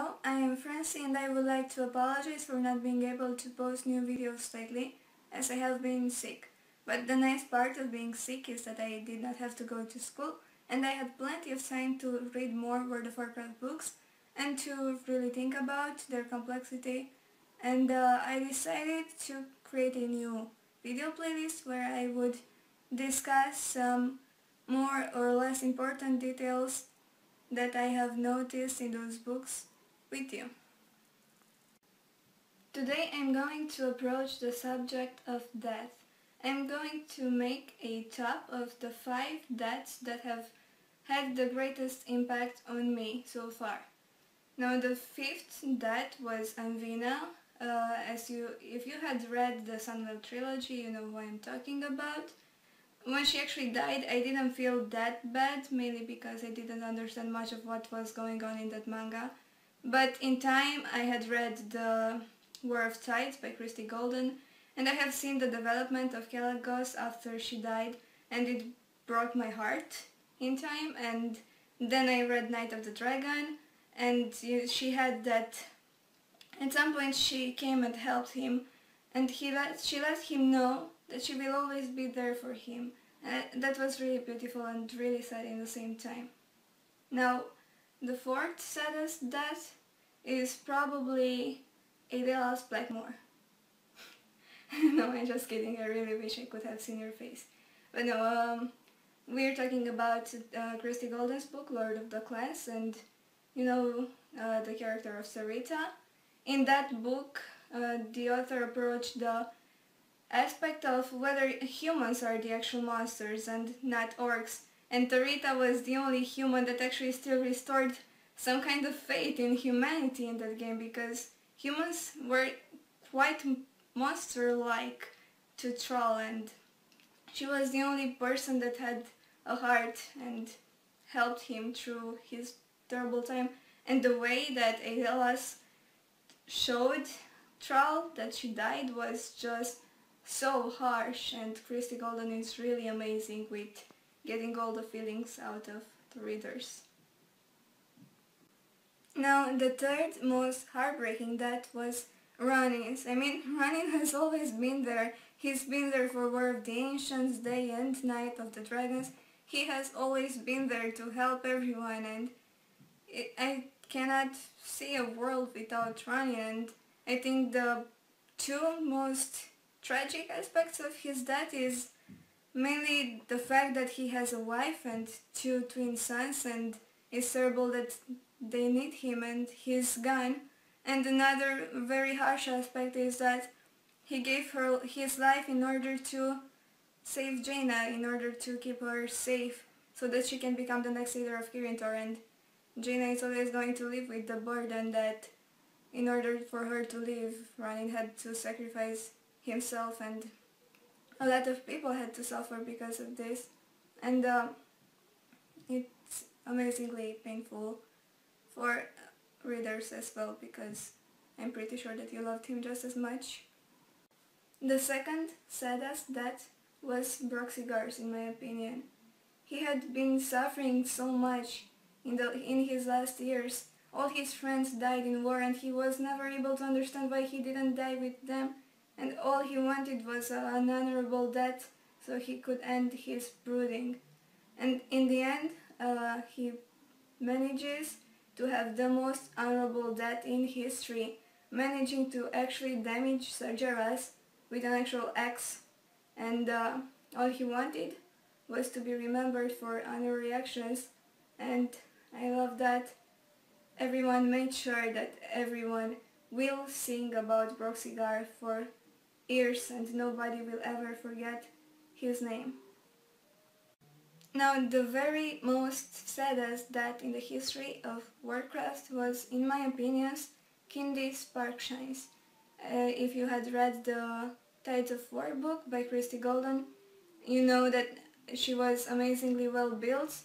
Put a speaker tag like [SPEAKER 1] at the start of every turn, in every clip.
[SPEAKER 1] Hello, I am Francie and I would like to apologize for not being able to post new videos lately, as I have been sick. But the nice part of being sick is that I did not have to go to school and I had plenty of time to read more World of Warcraft books and to really think about their complexity. And I decided to create a new video playlist where I would discuss some more or less important details that I have noticed in those books with you. Today I'm going to approach the subject of death. I'm going to make a top of the 5 deaths that have had the greatest impact on me so far. Now the 5th death was Anvina. If you had read the Sunwell Trilogy, you know who I'm talking about. When she actually died, I didn't feel that bad, mainly because I didn't understand much of what was going on in that manga. But in time, I had read The War of Tides by Christy Golden, and I have seen the development of Kelagos after she died, and it broke my heart in time. And then I read Night of the Dragon, and she had that. At some point, she came and helped him, and she let him know that she will always be there for him. That was really beautiful and really sad in the same time. Now, the 4th saddest death is probably Adela's Blackmore. No, I'm just kidding, I really wish I could have seen your face. But no, we're talking about Christy Golden's book, Lord of the Class, and you know the character of Sarita. In that book, the author approached the aspect of whether humans are the actual monsters and not orcs, and Tarita was the only human that actually still restored some kind of faith in humanity in that game, because humans were quite monster-like to Troll, and she was the only person that had a heart and helped him through his terrible time. And the way that Adelas showed Troll that she died was just so harsh, and Christy Golden is really amazing with getting all the feelings out of the readers. Now the 3rd most heartbreaking death was Ronin's. I mean, Ronin has always been there. He's been there for War of the Ancients, Day and Night of the Dragons. He has always been there to help everyone, and I cannot see a world without Ronin. And I think the 2 most tragic aspects of his death is mainly the fact that he has a wife and 2 twin sons, and it's terrible that they need him and his gun. And another very harsh aspect is that he gave her his life in order to save Jaina, in order to keep her safe, so that she can become the next leader of Kirintor, and Jaina is always going to live with the burden that in order for her to live, Ronin had to sacrifice himself, and a lot of people had to suffer because of this. And it's amazingly painful for readers as well, because I'm pretty sure that you loved him just as much. The 2nd saddest death was Broxigar's, in my opinion. He had been suffering so much in his last years. All his friends died in war, and he was never able to understand why he didn't die with them. And all he wanted was an honorable death so he could end his brooding. And in the end, he manages to have the most honorable death in history, managing to actually damage Sargeras with an actual axe. And all he wanted was to be remembered for honorary actions. And I love that everyone made sure that everyone will sing about Broxigar for years, and nobody will ever forget his name. Now, the very most saddest death in the history of Warcraft was, in my opinion, Kindy Sparkshines. If you had read the Tides of War book by Christy Golden, you know that she was amazingly well built,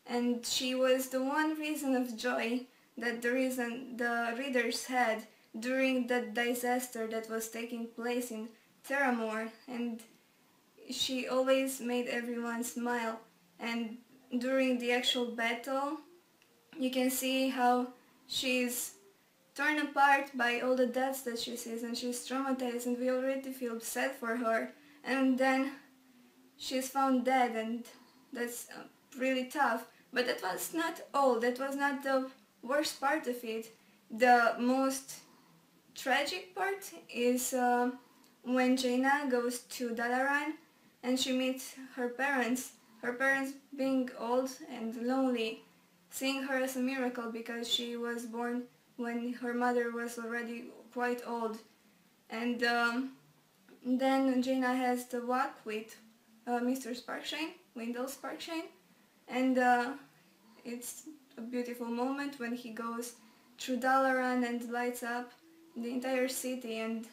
[SPEAKER 1] and she was the one reason of joy that the readers had during that disaster that was taking place in Theramore, and she always made everyone smile. And during the actual battle, you can see how she's torn apart by all the deaths that she sees, and she's traumatized, and we already feel sad for her, and then she's found dead, and that's really tough. But that was not all, that was not the worst part of it. The most tragic part is when Jaina goes to Dalaran and she meets her parents being old and lonely, seeing her as a miracle because she was born when her mother was already quite old. And then Jaina has the walk with Mr. Sparkshine, Wendell Sparkshine, and it's a beautiful moment when he goes through Dalaran and lights up the entire city and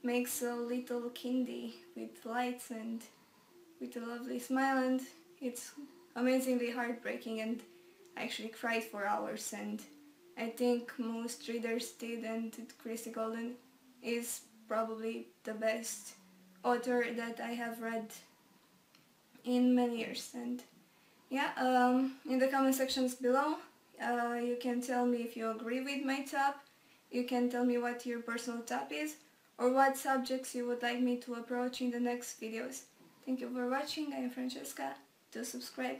[SPEAKER 1] makes a little candy with lights and with a lovely smile, and it's amazingly heartbreaking, and I actually cried for hours, and I think most readers did, and Christy Golden is probably the best author that I have read in many years. And yeah, in the comment sections below you can tell me if you agree with my top, you can tell me what your personal top is, or what subjects you would like me to approach in the next videos. Thank you for watching. I am Francesca. Do subscribe.